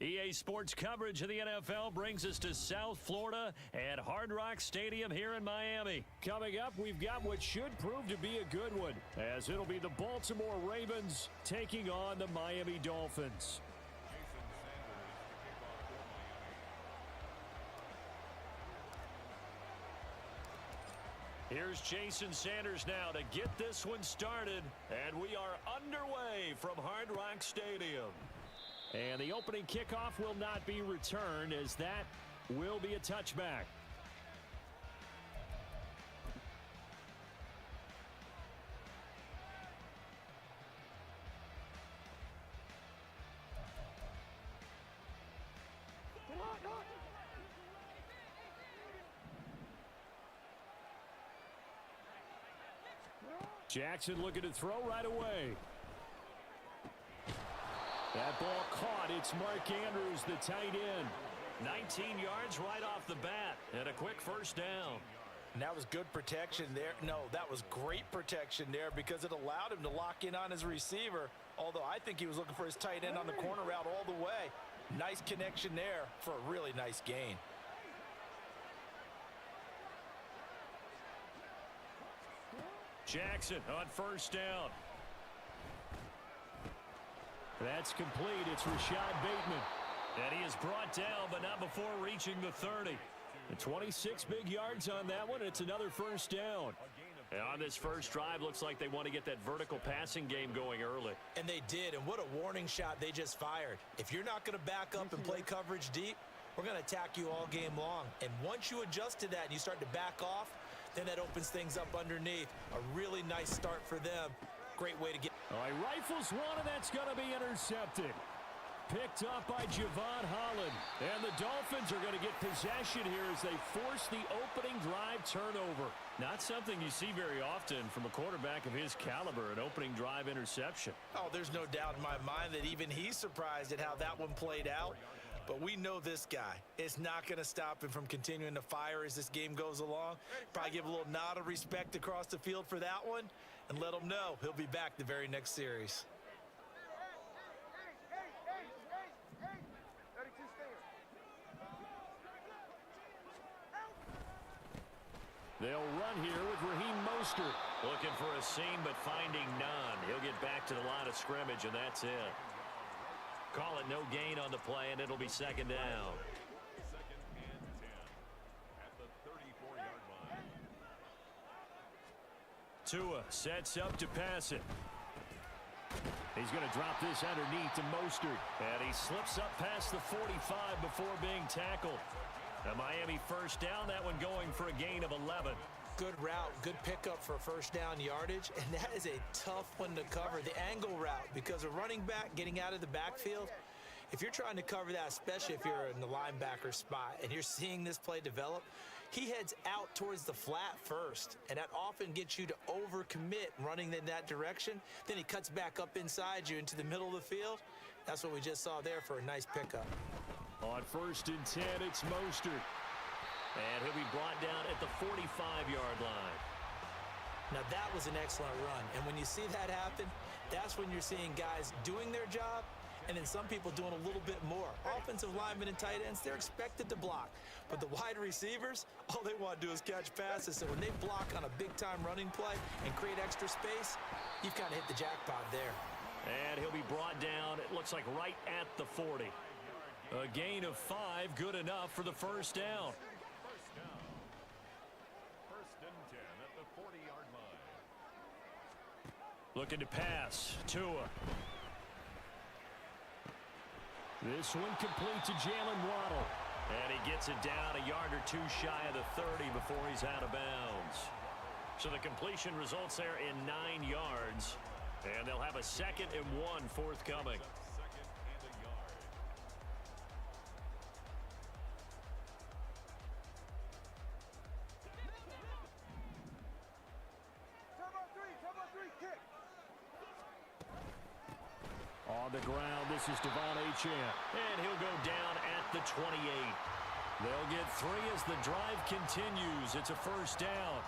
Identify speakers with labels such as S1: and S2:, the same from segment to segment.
S1: EA Sports coverage of the NFL brings us to South Florida at Hard Rock Stadium here in Miami.
S2: Coming up, we've got what should prove to be a good one, as it'll be the Baltimore Ravens taking on the Miami Dolphins.
S1: Here's Jason Sanders now to get this one started, and we are underway from Hard Rock Stadium.
S2: And the opening kickoff will not be returned, as that will be a touchback. Jackson looking to throw right away. That ball caught. It's Mark Andrews, the tight end.
S1: 19 yards right off the bat, and a quick first down.
S3: And that was good protection there. No, that was great protection there because it allowed him to lock in on his receiver, although I think he was looking for his tight end on the corner route all the way. Nice connection there for a really nice gain.
S1: Jackson on first down.
S2: That's complete. It's Rashad Bateman.
S1: And he is brought down, but not before reaching the 30.
S2: And 26 big yards on that one. It's another first down.
S1: And on this first drive, looks like they want to get that vertical passing game going early.
S3: And they did, and what a warning shot they just fired. If you're not going to back up and play coverage deep, we're going to attack you all game long. And once you adjust to that and you start to back off, then that opens things up underneath. A really nice start for them. Great way to get.
S2: All right, rifles one, and that's going to be intercepted. Picked up by Javon Holland. And the Dolphins are going to get possession here as they force the opening drive turnover.
S1: Not something you see very often from a quarterback of his caliber, an opening drive interception.
S3: Oh, there's no doubt in my mind that even he's surprised at how that one played out. But we know this guy. It's not going to stop him from continuing to fire as this game goes along. Probably give a little nod of respect across the field for that one and let him know he'll be back the very next series.
S2: They'll run here with Raheem Mostert.
S1: Looking for a seam, but finding none. He'll get back to the line of scrimmage, and that's it. Call it no gain on the play, and it'll be second down.
S4: Second and 10 at the 34-yard line.
S2: Tua sets up to pass it. He's going to drop this underneath to Mostert.
S1: And he slips up past the 45 before being tackled. A Miami first down, that one going for a gain of 11.
S3: Good route, good pickup for first down yardage, and that is a tough one to cover, the angle route, because a running back getting out of the backfield, if you're trying to cover that, especially if you're in the linebacker spot and you're seeing this play develop, he heads out towards the flat first, and that often gets you to overcommit running in that direction. Then he cuts back up inside you into the middle of the field. That's what we just saw there for a nice pickup.
S2: On first and 10, it's Mostert.
S1: And he'll be brought down at the 45-yard line.
S3: Now, that was an excellent run. And when you see that happen, that's when you're seeing guys doing their job and then some people doing a little bit more. Offensive linemen and tight ends, they're expected to block. But the wide receivers, all they want to do is catch passes. So when they block on a big-time running play and create extra space, you've kind of hit the jackpot there.
S1: And he'll be brought down, it looks like right at the 40.
S2: A gain of 5, good enough for the first down.
S4: First and 10 at the 40-yard line.
S2: Looking to pass. Tua. This one complete to Jalen Waddle.
S1: And he gets it down a yard or two shy of the 30 before he's out of bounds. So the completion results there in 9 yards. And they'll have a 2nd and 1 forthcoming.
S4: Second and a yard.
S2: On the ground, this is Devon Achane.
S1: And he'll go down at the 28.
S2: They'll get 3 as the drive continues. It's a first down.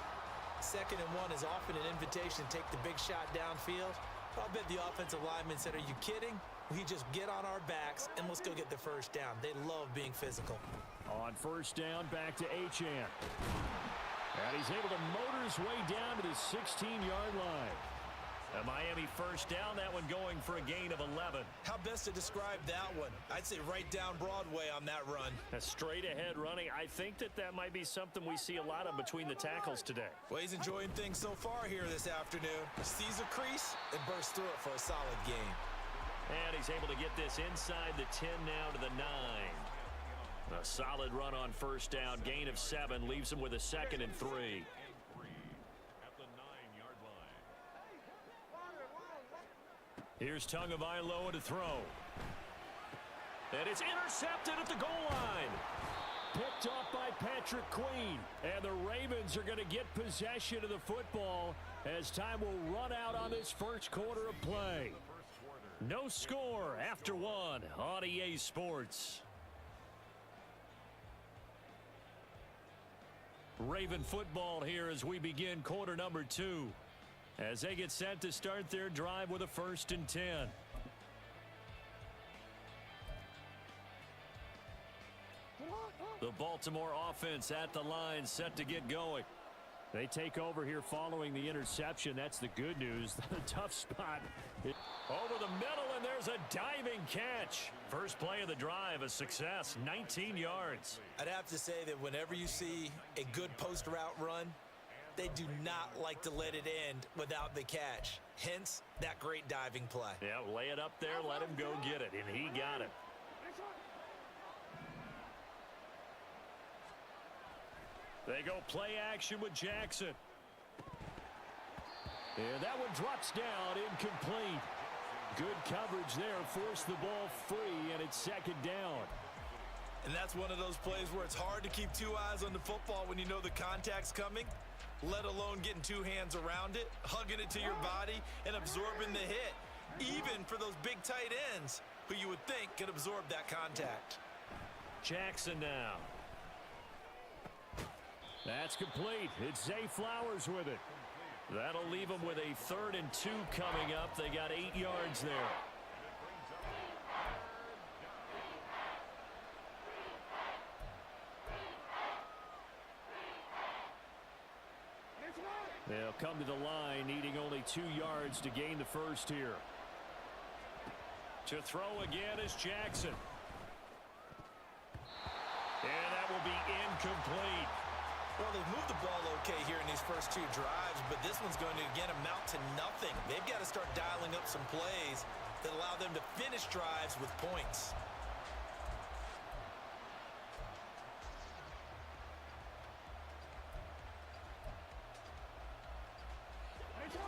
S3: 2nd and 1 is often an invitation to take the big shot downfield. I'll bet the offensive lineman said, are you kidding? We just get on our backs and let's go get the first down. They love being physical.
S2: On first down, back to Achane. And he's able to motor his way down to the 16-yard line.
S1: A Miami first down, that one going for a gain of 11.
S3: How best to describe that one? I'd say right down Broadway on that run.
S1: A straight ahead running. I think that might be something we see a lot of between the tackles today.
S3: Well, he's enjoying things so far here this afternoon. Sees a crease and bursts through it for a solid gain.
S1: And he's able to get this inside the 10 now to the 9. A solid run on first down. Gain of 7 leaves him with a 2nd and 3.
S4: At the 9-yard line.
S1: Here's Tagovailoa to throw. And it's intercepted at the goal line.
S2: Picked off by Patrick Queen. And the Ravens are going to get possession of the football as time will run out on this first quarter of play. No score after 1 on EA Sports. Raven football here as we begin quarter number 2. As they get set to start their drive with a 1st and 10. The Baltimore offense at the line set to get going. They take over here following the interception. That's the good news. The tough spot. Over the middle, and there's a diving catch. First play of the drive, a success, 19 yards.
S3: I'd have to say that whenever you see a good post route run, they do not like to let it end without the catch. Hence, that great diving play.
S1: Yeah, lay it up there, let him go get it, and he got it. They go play action with Jackson. And that one drops down, incomplete. Good coverage there, forced the ball free, and it's 2nd down.
S3: And that's one of those plays where it's hard to keep 2 eyes on the football when you know the contact's coming, let alone getting 2 hands around it, hugging it to your body, and absorbing the hit, even for those big tight ends who you would think could absorb that contact.
S1: Jackson now.
S2: That's complete. It's Zay Flowers with it.
S1: That'll leave them with a 3rd and 2 coming up. They got 8 yards there.
S2: They'll come to the line, needing only 2 yards to gain the first here.
S1: To throw again is Jackson. And that will be incomplete.
S3: Well, they've moved the ball okay here in these first 2 drives, but this one's going to, again, amount to nothing. They've got to start dialing up some plays that allow them to finish drives with points.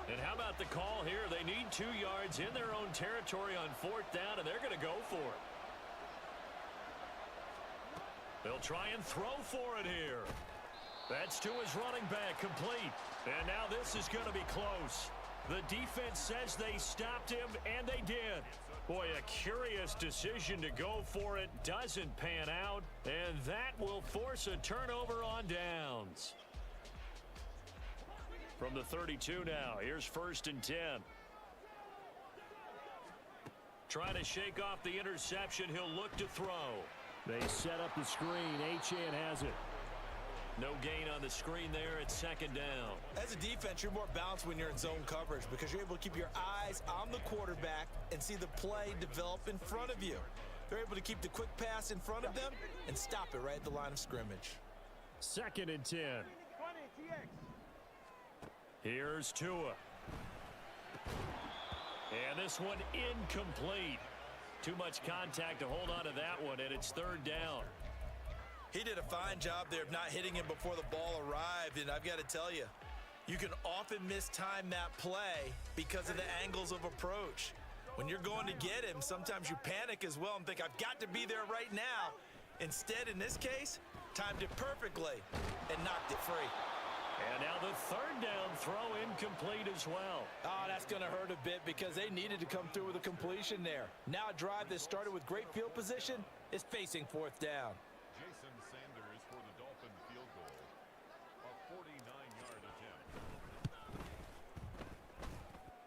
S1: And how about the call here? They need 2 yards in their own territory on 4th down, and they're going to go for it. They'll try and throw for it here. That's to his running back, complete. And now this is going to be close. The defense says they stopped him, and they did. Boy, a curious decision to go for it. Doesn't pan out, and that will force a turnover on downs. From the 32 now, here's 1st and 10. Trying to shake off the interception. He'll look to throw.
S2: They set up the screen. Achane has it.
S1: No gain on the screen there. It's 2nd down.
S3: As a defense, you're more balanced when you're in zone coverage because you're able to keep your eyes on the quarterback and see the play develop in front of you. They're able to keep the quick pass in front of them and stop it right at the line of scrimmage.
S2: 2nd and 10.
S1: Here's Tua. And this one incomplete. Too much contact to hold on to that one, and it's 3rd down.
S3: He did a fine job there of not hitting him before the ball arrived, and I've got to tell you, you can often mistime that play because of the angles of approach. When you're going to get him, sometimes you panic as well and think, I've got to be there right now. Instead, in this case, timed it perfectly and knocked it free.
S1: And now the 3rd down throw incomplete as well.
S3: Oh, that's going to hurt a bit because they needed to come through with a completion there. Now a drive that started with great field position is facing 4th down.
S4: Jason Sanders for the Dolphin field goal. A 49-yard attempt.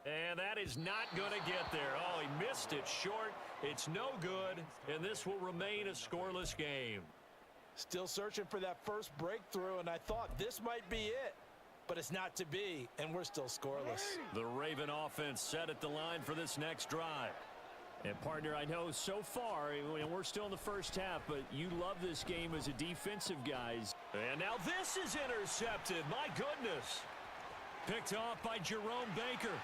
S1: And that is not going to get there. Oh, he missed it short. It's no good, and this will remain a scoreless game.
S3: Still searching for that first breakthrough, and I thought this might be it. But it's not to be, and we're still scoreless.
S1: The Raven offense set at the line for this next drive.
S2: And, partner, I know so far, and we're still in the first half, but you love this game as a defensive guys.
S1: And now this is intercepted. My goodness. Picked off by Jerome Baker.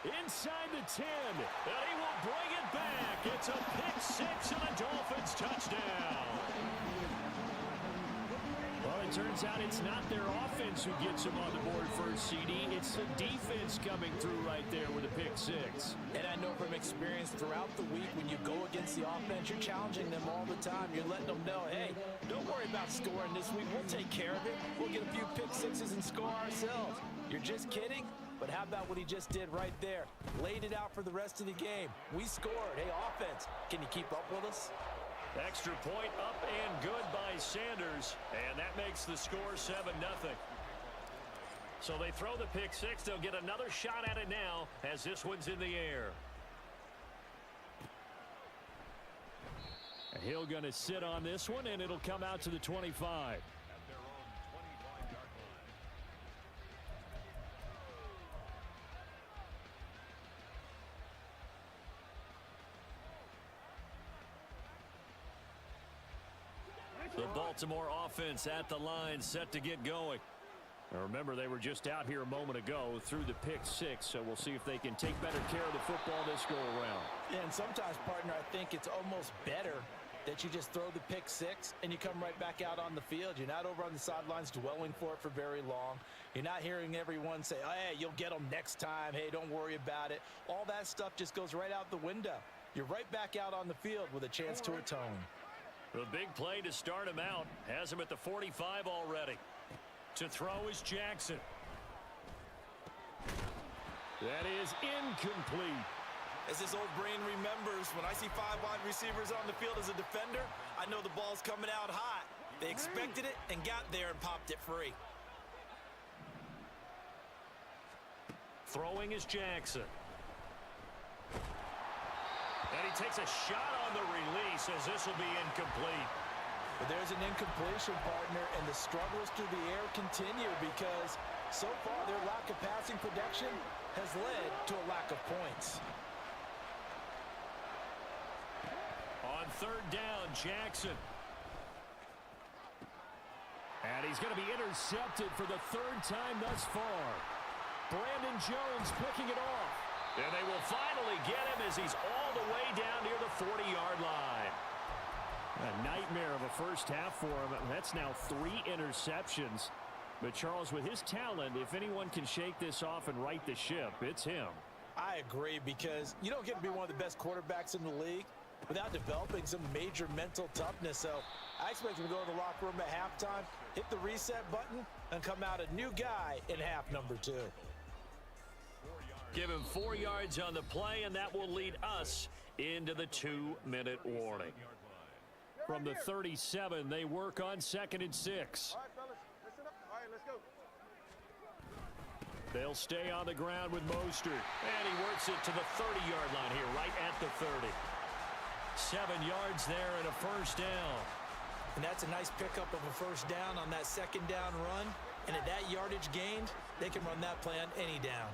S1: Inside the 10. And he will bring it back. It's a pick six and a Dolphins touchdown.
S2: Well, it turns out it's not their offense who gets them on the board first, CD. It's the defense coming through right there with a pick six.
S3: And I know from experience throughout the week when you go against the offense, you're challenging them all the time. You're letting them know, hey, don't worry about scoring this week. We'll take care of it. We'll get a few pick sixes and score ourselves. You're just kidding? But how about what he just did right there? Laid it out for the rest of the game. We scored. Hey, offense, can you keep up with us?
S1: Extra point up and good by Sanders. And that makes the score 7-0. So they throw the pick six. They'll get another shot at it now as this one's in the air.
S2: And he'll going to sit on this one, and it'll come out to the 25.
S1: The Baltimore offense at the line, set to get going.
S2: Now remember, they were just out here a moment ago through the pick six, so we'll see if they can take better care of the football this go-around.
S3: And sometimes, partner, I think it's almost better that you just throw the pick six and you come right back out on the field. You're not over on the sidelines dwelling for it for very long. You're not hearing everyone say, oh, hey, you'll get them next time. Hey, don't worry about it. All that stuff just goes right out the window. You're right back out on the field with a chance to atone.
S1: The big play to start him out has him at the 45 already. To throw is Jackson.
S2: That is incomplete.
S3: As this old brain remembers, when I see 5 wide receivers on the field as a defender, I know the ball's coming out hot. They expected it and got there and popped it free.
S1: Throwing is Jackson. And he takes a shot on the release as this will be incomplete.
S3: But there's an incompletion, partner, and the struggles through the air continue because so far their lack of passing production has led to a lack of points.
S1: On third down, Jackson.
S2: And he's going to be intercepted for the third time thus far. Brandon Jones picking it off.
S1: And they will finally get him as he's all the way down near the 40-yard line.
S2: A nightmare of a first half for him. That's now 3 interceptions. But, Charles, with his talent, if anyone can shake this off and right the ship, it's him.
S3: I agree, because you don't get to be one of the best quarterbacks in the league without developing some major mental toughness. So I expect him to go to the locker room at halftime, hit the reset button, and come out a new guy in half number 2.
S1: Give him 4 yards on the play, and that will lead us into the 2-minute warning.
S2: From the 37, they work on 2nd and 6.
S5: All right, fellas, listen up. All right, let's go.
S2: They'll stay on the ground with Mostert.
S1: And he works it to the 30-yard line here, right at the 30. 7 yards there and a first down.
S3: And that's a nice pickup of a first down on that second down run. And at that yardage gained, they can run that play on any down.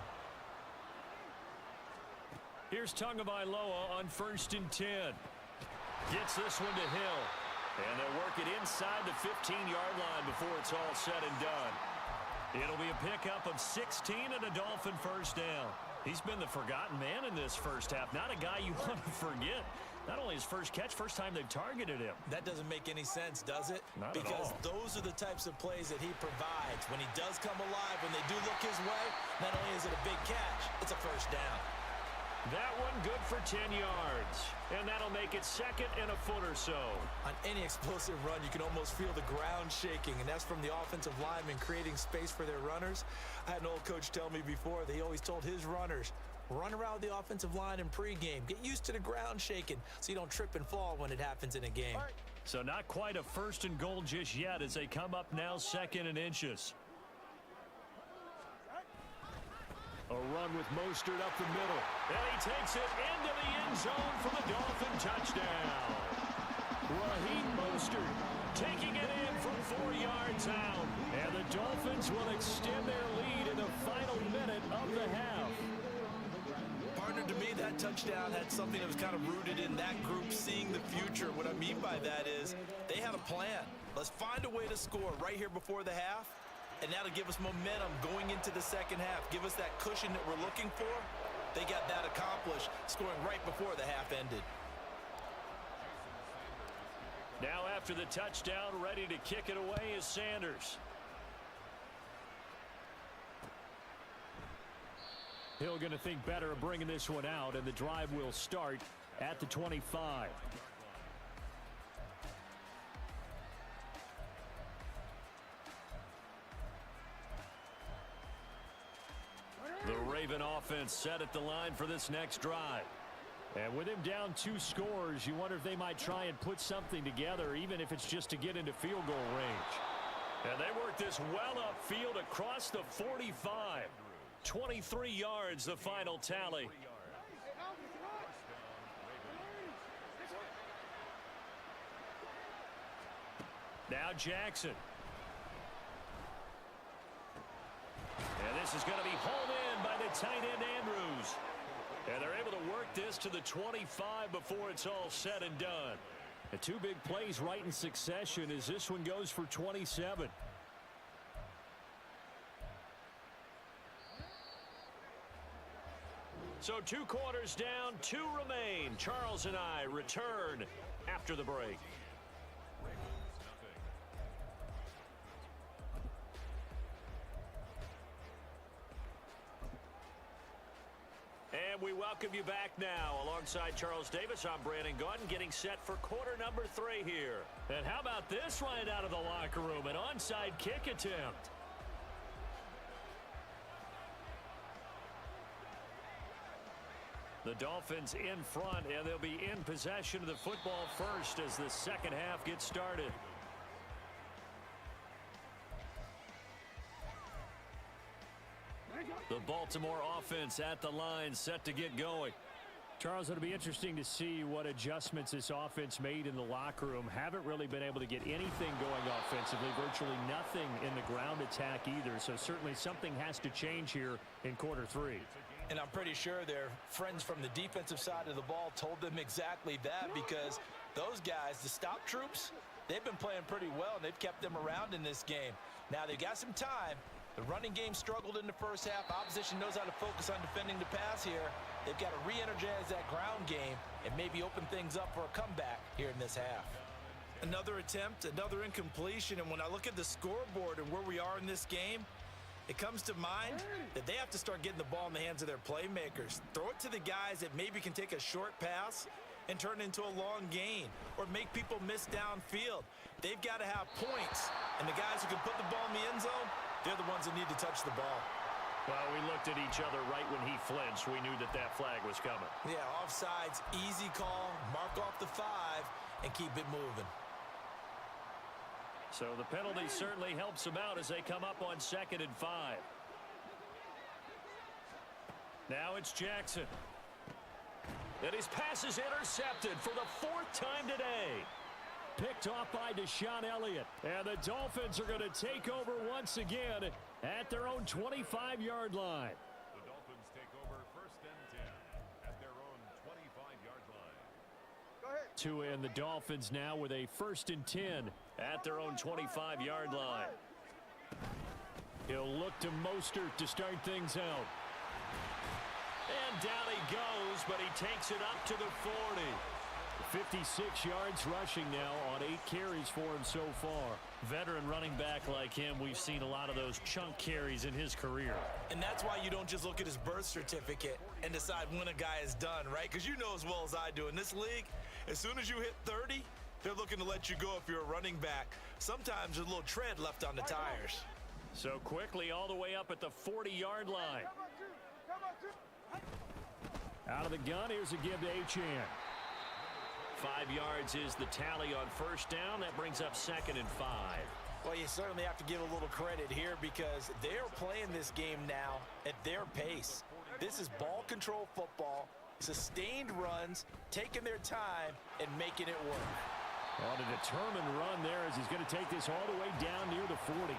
S1: Here's Tagovailoa on 1st and 10. Gets this one to Hill. And they'll work it inside the 15-yard line before it's all said and done. It'll be a pickup of 16 and a Dolphin first down. He's been the forgotten man in this first half. Not a guy you want to forget. Not only his first catch, first time they've targeted him.
S3: That doesn't make any sense, does it?
S1: Not at
S3: because
S1: all.
S3: Those are the types of plays that he provides. When he does come alive, when they do look his way, not only is it a big catch, it's a first down.
S1: That one good for 10 yards. And that'll make it 2nd and a foot or so.
S3: On any explosive run, you can almost feel the ground shaking, and that's from the offensive linemen creating space for their runners. I had an old coach tell me before, they always told his runners, run around the offensive line in pregame. Get used to the ground shaking so you don't trip and fall when it happens in a game.
S1: So not quite a 1st and goal just yet as they come up now 2nd and inches.
S2: A run with Mostert up the middle.
S1: And he takes it into the end zone for the Dolphin touchdown.
S2: Raheem Mostert taking it in from 4 yards out. And the Dolphins will extend their lead in the final minute of the half.
S3: Partner, to me, that touchdown had something that was kind of rooted in that group seeing the future. What I mean by that is they had a plan. Let's find a way to score right here before the half, and that'll give us momentum going into the second half. Give us that cushion that we're looking for. They got that accomplished, scoring right before the half ended.
S1: Now after the touchdown, ready to kick it away is Sanders.
S2: Hill going to think better of bringing this one out, and the drive will start at the 25.
S1: The Raven offense set at the line for this next drive.
S2: And with him down 2 scores, you wonder if they might try and put something together, even if it's just to get into field goal range.
S1: And they work this well upfield across the 45. 23 yards, the final tally. Now Jackson. And this is going to be hauled in by the tight end Andrews. And they're able to work this to the 25 before it's all said and done.
S2: The 2 big plays right in succession as this one goes for 27.
S1: So 2 quarters down, 2 remain. Charles and I return after the break. And we welcome you back now. Alongside Charles Davis, I'm Brandon Gordon, getting set for quarter number 3 here. And how about this right out of the locker room? An onside kick attempt. The Dolphins in front, and they'll be in possession of the football first as the second half gets started. The Baltimore offense at the line, set to get going.
S2: Charles, it'll be interesting to see what adjustments this offense made in the locker room. Haven't really been able to get anything going offensively, virtually nothing in the ground attack either. So certainly something has to change here in quarter 3.
S3: And I'm pretty sure their friends from the defensive side of the ball told them exactly that, because those guys, the stop troops, they've been playing pretty well, and they've kept them around in this game. Now, they've got some time. The running game struggled in the first half. Opposition knows how to focus on defending the pass here. They've got to re-energize that ground game and maybe open things up for a comeback here in this half. Another attempt, another incompletion, and when I look at the scoreboard and where we are in this game, it comes to mind that they have to start getting the ball in the hands of their playmakers. Throw it to the guys that maybe can take a short pass and turn it into a long gain or make people miss downfield. They've got to have points, and the guys who can put the ball in the end zone, they're the ones that need to touch the ball.
S1: Well, we looked at each other right when he flinched. We knew that that flag was coming.
S3: Yeah, offsides, easy call, mark off the 5, and keep it moving.
S1: So the penalty certainly helps them out as they come up on 2nd and 5. Now it's Jackson. And his pass is intercepted for the 4th time today.
S2: Picked off by Deshaun Elliott. And the Dolphins are going to take over once again at their own 25-yard line.
S4: The Dolphins take over 1st and 10 at their own 25-yard line.
S5: Go ahead.
S2: To end the Dolphins now with a 1st and 10
S1: at their own 25-yard line.
S2: He'll look to Mostert to start things out.
S1: And down he goes, but he takes it up to the 40.
S2: 56 yards rushing now on 8 carries for him so far.
S1: Veteran running back like him, we've seen a lot of those chunk carries in his career.
S3: And that's why you don't just look at his birth certificate and decide when a guy is done, right? Because you know as well as I do, in this league, as soon as you hit 30, they're looking to let you go if you're a running back. Sometimes there's a little tread left on the tires.
S1: So quickly all the way up at the 40-yard line.
S2: Out of the gun, here's a give to Achane.
S1: 5 yards is the tally on 1st down. That brings up 2nd and 5.
S3: Well, Well, you certainly have to give a little credit here because they're playing this game now at their pace. This is ball control football, sustained runs, taking their time, and making it work.
S2: On a determined run there as he's going to take this all the way down near the 40.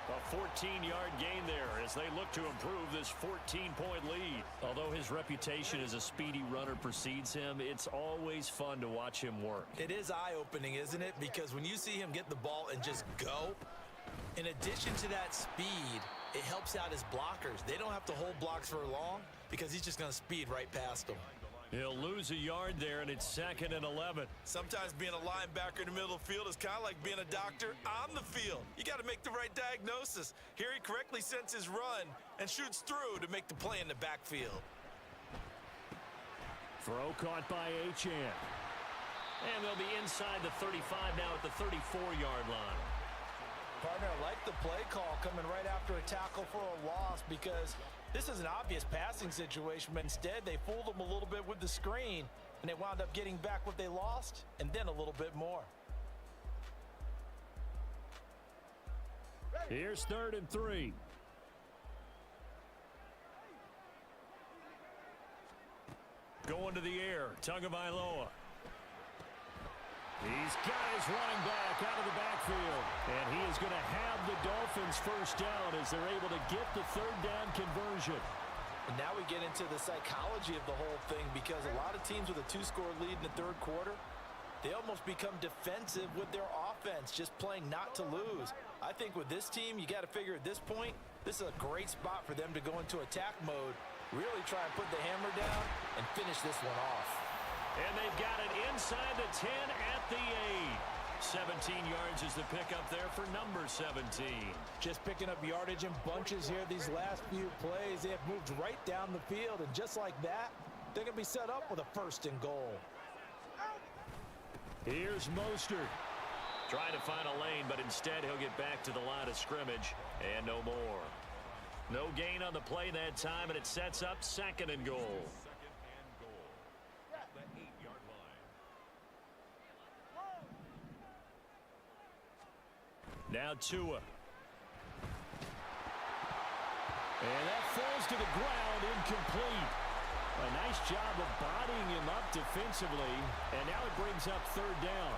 S1: A 14-yard gain there as they look to improve this 14-point lead.
S2: Although his reputation as a speedy runner precedes him, it's always fun to watch him work.
S3: It is eye-opening, isn't it? Because when you see him get the ball and just go, in addition to that speed, it helps out his blockers. They don't have to hold blocks for long because he's just going to speed right past them.
S2: He'll lose a yard there, and it's 2nd and 11.
S3: Sometimes being a linebacker in the middle of the field is kind of like being a doctor on the field. You got to make the right diagnosis. Here he correctly sends his run and shoots through to make the play in the backfield.
S2: Throw caught by Achane.
S1: And they'll be inside the 35 now at the 34-yard line.
S3: Partner, I like the play call coming right after a tackle for a loss because this is an obvious passing situation, but instead they fooled them a little bit with the screen, and they wound up getting back what they lost, and then a little bit more.
S2: Here's 3rd and 3.
S1: Going to the air, Tagovailoa.
S2: He's got his running back out of the backfield. And he is going to have the Dolphins first down as they're able to get the 3rd down conversion.
S3: And now we get into the psychology of the whole thing because a lot of teams with a 2-score lead in the 3rd quarter, they almost become defensive with their offense, just playing not to lose. I think with this team, you got to figure at this point, this is a great spot for them to go into attack mode, really try and put the hammer down and finish this one off.
S1: And they've got it inside the 10 at the 8. 17 yards is the pickup there for number 17.
S3: Just picking up yardage in bunches here these last few plays. They have moved right down the field, and just like that, they're going to be set up with a 1st and goal.
S2: Here's Mostert.
S1: Trying to find a lane, but instead he'll get back to the line of scrimmage, and no more. No gain on the play that time, and it sets up 2nd and goal.
S2: Now Tua. And that falls to the ground, incomplete. A nice job of bodying him up defensively, and now it brings up 3rd down.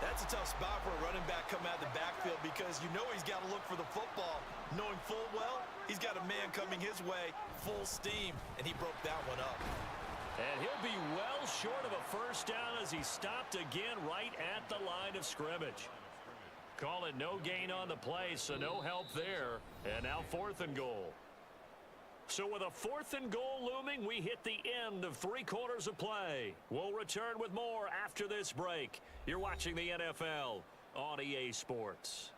S3: That's a tough spot for a running back coming out of the backfield because you know he's got to look for the football, knowing full well he's got a man coming his way, full steam, and he broke that one up.
S1: And he'll be well short of a 1st down as he stopped again right at the line of scrimmage. Call it no gain on the play, so no help there. And now 4th and goal. So with a 4th and goal looming, we hit the end of 3 quarters of play. We'll return with more after this break. You're watching the NFL on EA Sports.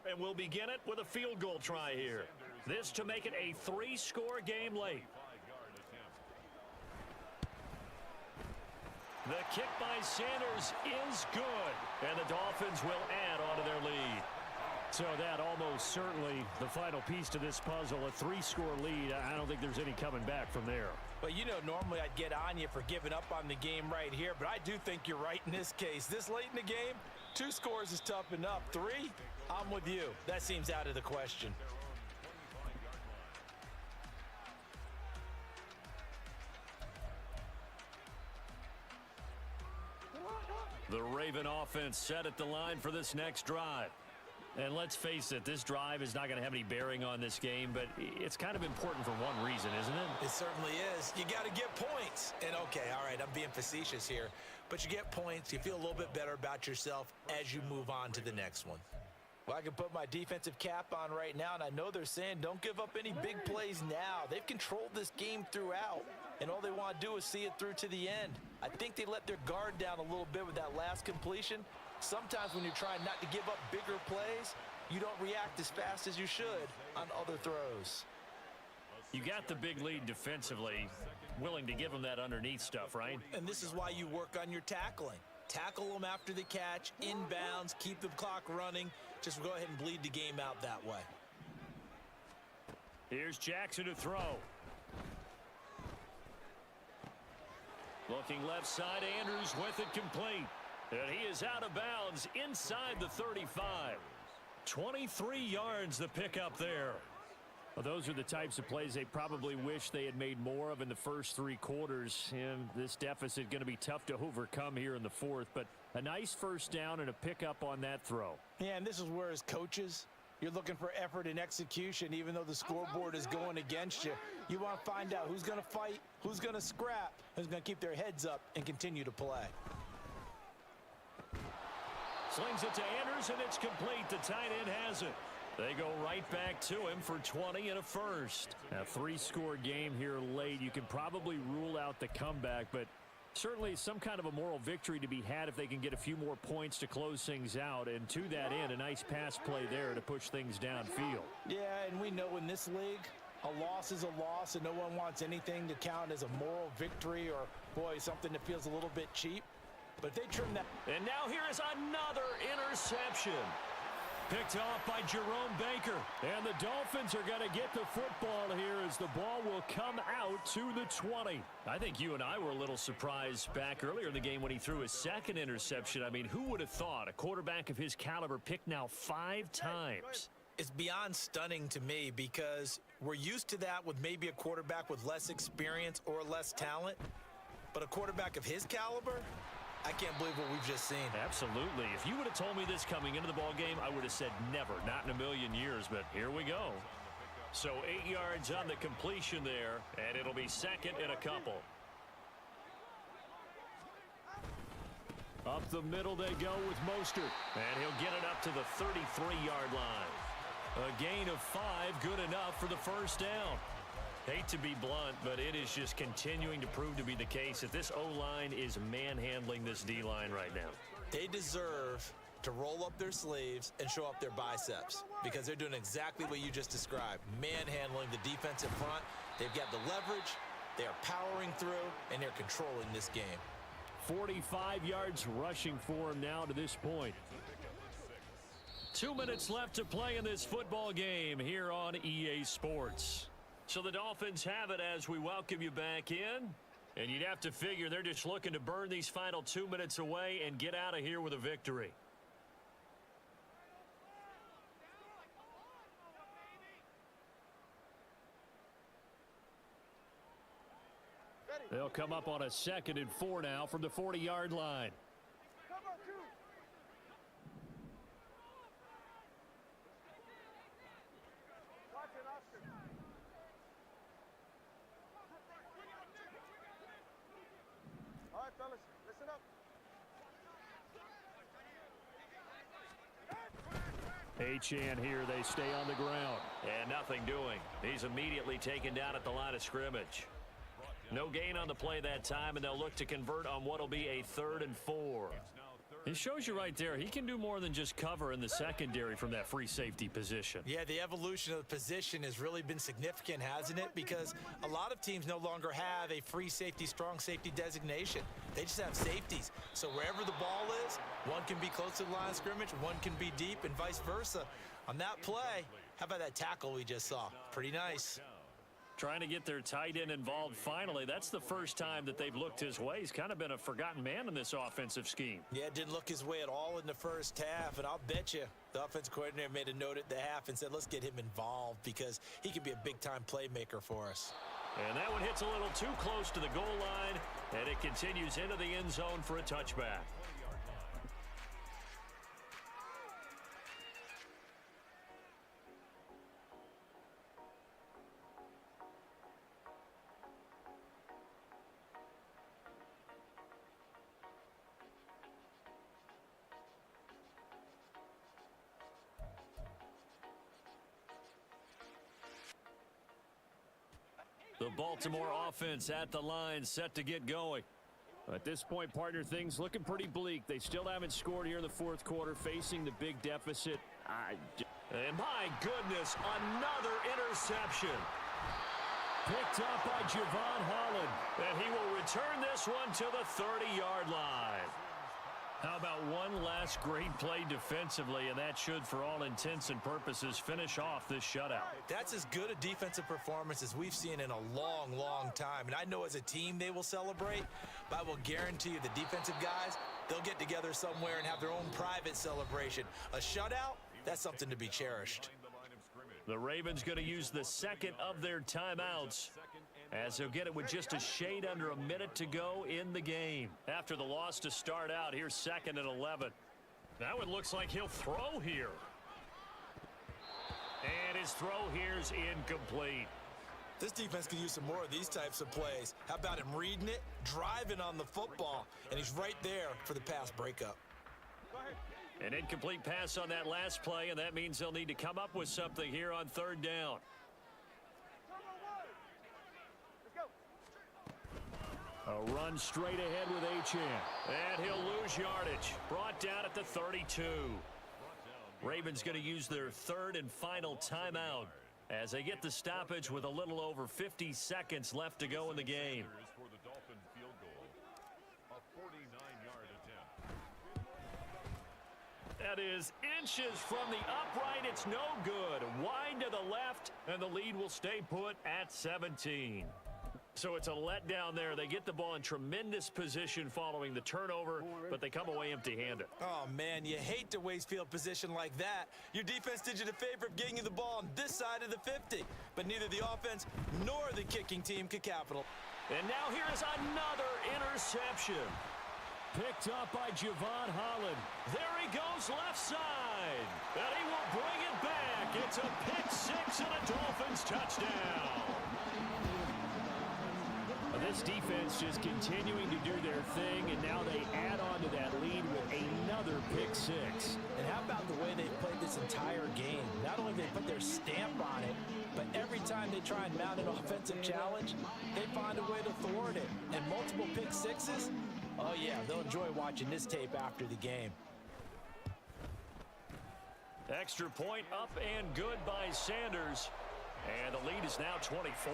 S1: And we'll begin it with a field goal try here. This to make it a 3-score game late. The kick by Sanders is good, and the Dolphins will add on to their lead.
S2: So that almost certainly the final piece to this puzzle, a 3-score lead. I don't think there's any coming back from there.
S3: But you know, normally I'd get on you for giving up on the game right here, but I do think you're right in this case. This late in the game, 2 scores is tough enough. 3, I'm with you. That seems out of the question.
S1: The Raven offense set at the line for this next drive.
S2: And let's face it, this drive is not going to have any bearing on this game, but it's kind of important for one reason, isn't it?
S3: It certainly is. You got to get points. And okay, all right, I'm being facetious here, but you get points, you feel a little bit better about yourself as you move on to the next one. Well, I can put my defensive cap on right now, and I know they're saying don't give up any big plays now. They've controlled this game throughout, and all they want to do is see it through to the end. I think they let their guard down a little bit with that last completion. Sometimes when you're trying not to give up bigger plays, you don't react as fast as you should on other throws.
S2: You got the big lead defensively, willing to give them that underneath stuff, right?
S3: And this is why you work on your tackling. Tackle them after the catch, inbounds, keep the clock running. Just go ahead and bleed the game out that way.
S2: Here's Jackson to throw.
S1: Looking left side, Andrews with it complete.
S2: And he is out of bounds inside the 35. 23 yards the pickup there. Well, those are the types of plays they probably wish they had made more of in the first 3 quarters. And this deficit going to be tough to overcome here in the fourth. But a nice first down and a pickup on that throw.
S3: Yeah, and this is where as coaches, you're looking for effort and execution. Even though the scoreboard is going against you, you want to find out who's going to fight, who's going to scrap, who's going to keep their heads up and continue to play.
S2: Slings it to Anders, and it's complete. The tight end has it. They go right back to him for 20 and a first. A 3-score game here late. You can probably rule out the comeback, but certainly some kind of a moral victory to be had if they can get a few more points to close things out. And to that end, a nice pass play there to push things downfield.
S3: Yeah, and we know in this league, a loss is a loss, and no one wants anything to count as a moral victory or, boy, something that feels a little bit cheap. But if they trim that.
S2: And now here is another interception. Picked off by Jerome Baker. And the Dolphins are going to get the football here as the ball will come out to the 20. I think you and I were a little surprised back earlier in the game when he threw his second interception. I mean, who would have thought a quarterback of his caliber picked now 5 times?
S3: It's beyond stunning to me because we're used to that with maybe a quarterback with less experience or less talent. But a quarterback of his caliber, I can't believe what we've just seen.
S2: Absolutely. If you would have told me this coming into the ball game, I would have said never, not in a million years, but here we go. So 8 yards on the completion there, and it'll be second and a couple. Up the middle they go with Mostert, and he'll get it up to the 33-yard line. A gain of 5, good enough for the first down. Hate to be blunt, but it is just continuing to prove to be the case that this O-line is manhandling this D-line right now.
S3: They deserve to roll up their sleeves and show up their biceps because they're doing exactly what you just described, manhandling the defensive front. They've got the leverage, they are powering through, and they're controlling this game.
S2: 45 yards rushing for him now to this point. 2 minutes left to play in this football game here on EA Sports. So the Dolphins have it as we welcome you back in. And you'd have to figure they're just looking to burn these final 2 minutes away and get out of here with a victory. They'll come up on a 2nd and 4 now from the 40-yard line. Achane here, they stay on the ground.
S1: And nothing doing. He's immediately taken down at the line of scrimmage. No gain on the play that time, and they'll look to convert on what will be a 3rd and 4.
S2: It shows you right there, he can do more than just cover in the secondary from that free safety position.
S3: Yeah, the evolution of the position has really been significant, hasn't it? Because a lot of teams no longer have a free safety, strong safety designation. They just have safeties. So wherever the ball is, one can be close to the line of scrimmage, one can be deep, and vice versa. On that play, how about that tackle we just saw? Pretty nice.
S2: Trying to get their tight end involved finally. That's the first time that they've looked his way. He's kind of been a forgotten man in this offensive scheme.
S3: Yeah, it didn't look his way at all in the first half, and I'll bet you the offensive coordinator made a note at the half and said, let's get him involved because he could be a big-time playmaker for us.
S1: And that one hits a little too close to the goal line, and it continues into the end zone for a touchback.
S2: The Baltimore offense at the line, set to get going. At this point, partner, things looking pretty bleak. They still haven't scored here in the fourth quarter, facing the big deficit.
S1: And my goodness, another interception.
S2: Picked up by Javon Holland.
S1: And he will return this one to the 30-yard line.
S2: How about one last great play defensively, and that should, for all intents and purposes, finish off this shutout.
S3: That's as good a defensive performance as we've seen in a long, long time. And I know as a team they will celebrate, but I will guarantee you the defensive guys, they'll get together somewhere and have their own private celebration. A shutout, that's something to be cherished.
S2: The Ravens going to use the second of their timeouts, as they'll get it with just a shade under a minute to go in the game. After the loss to start out, here's 2nd and 11. Now it looks like he'll throw here. And his throw here's incomplete.
S3: This defense can use some more of these types of plays. How about him reading it, driving on the football, and he's right there for the pass breakup.
S2: An incomplete pass on that last play, and that means they'll need to come up with something here on 3rd down. A run straight ahead with Achane. And he'll lose yardage. Brought down at the 32. Ravens going to use their 3rd and final timeout as they get the stoppage with a little over 50 seconds left to go in the game.
S4: For the Dolphin field goal, a 49-yard attempt.
S2: That is inches from the upright. It's no good. Wide to the left, and the lead will stay put at 17. So it's a letdown there. They get the ball in tremendous position following the turnover, but they come away empty-handed.
S3: Oh, man, you hate to waste field position like that. Your defense did you the favor of getting you the ball on this side of the 50, but neither the offense nor the kicking team could capital.
S2: And now here is another interception. Picked up by Javon Holland. There he goes left side. And he will bring it back. It's a pick-6 and a Dolphins touchdown. This defense just continuing to do their thing, and now they add on to that lead with another pick-6.
S3: And how about the way they've played this entire game? Not only they put their stamp on it, but every time they try and mount an offensive challenge, they find a way to thwart it. And multiple pick-6s, oh yeah, they'll enjoy watching this tape after the game.
S2: Extra point up and good by Sanders. And the lead is now 24.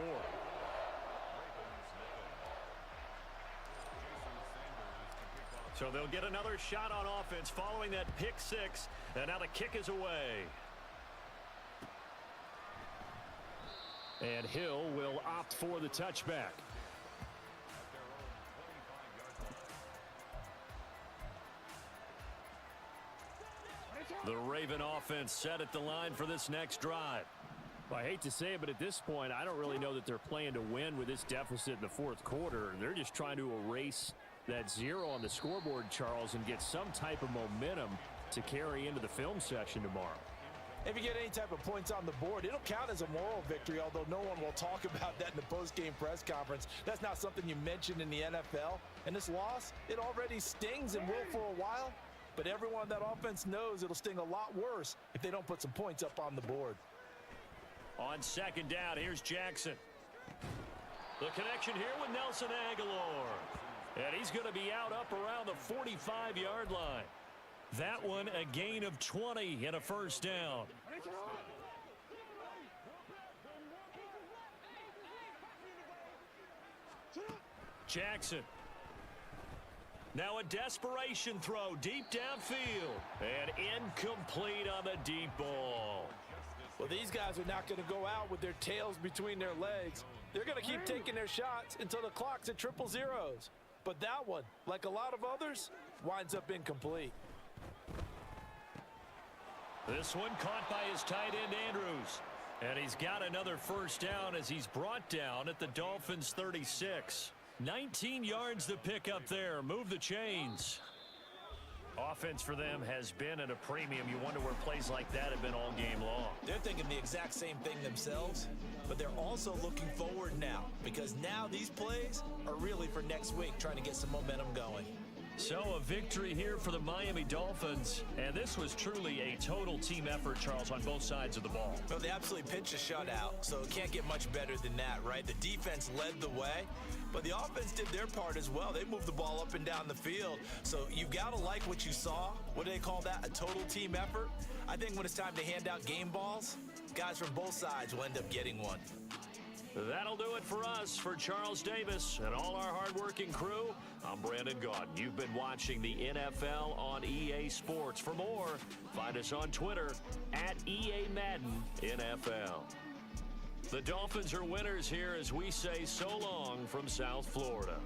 S2: So they'll get another shot on offense following that pick-6. And now the kick is away. And Hill will opt for the touchback. The Raven offense set at the line for this next drive. Well, I hate to say it, but at this point, I don't really know that they're playing to win with this deficit in the 4th quarter. They're just trying to erase that 0 on the scoreboard, Charles, and get some type of momentum to carry into the film session tomorrow.
S3: If you get any type of points on the board, it'll count as a moral victory, although no one will talk about that in the post-game press conference. That's not something you mentioned in the NFL. And this loss, it already stings and will for a while, but everyone on that offense knows it'll sting a lot worse if they don't put some points up on the board.
S2: On 2nd down, here's Jackson. The connection here with Nelson Aguilar. And he's going to be out up around the 45-yard line. That one a gain of 20 and a 1st down. Jackson. Now a desperation throw deep downfield. And incomplete on the deep ball.
S3: Well, these guys are not going to go out with their tails between their legs. They're going to keep taking their shots until the clock's at 000. But that one, like a lot of others, winds up incomplete.
S2: This one caught by his tight end, Andrews. And he's got another 1st down as he's brought down at the Dolphins' 36. 19 yards to pick up there. Move the chains. Offense for them has been at a premium. You wonder where plays like that have been all game long.
S3: They're thinking the exact same thing themselves, but they're also looking forward now, because now these plays are really for next week, trying to get some momentum going.
S2: So a victory here for the Miami Dolphins, and this was truly a total team effort, Charles, on both sides of the ball.
S3: Well, they absolutely pitched a shutout, so it can't get much better than that, right? The defense led the way, but the offense did their part as well. They moved the ball up and down the field, so you've got to like what you saw. What do they call that? A total team effort? I think when it's time to hand out game balls, guys from both sides will end up getting one.
S1: That'll do it for us. For Charles Davis and all our hardworking crew, I'm Brandon Gaudin. You've been watching the NFL on EA Sports. For more, find us on Twitter at EA Madden NFL. The Dolphins are winners here as we say so long from South Florida.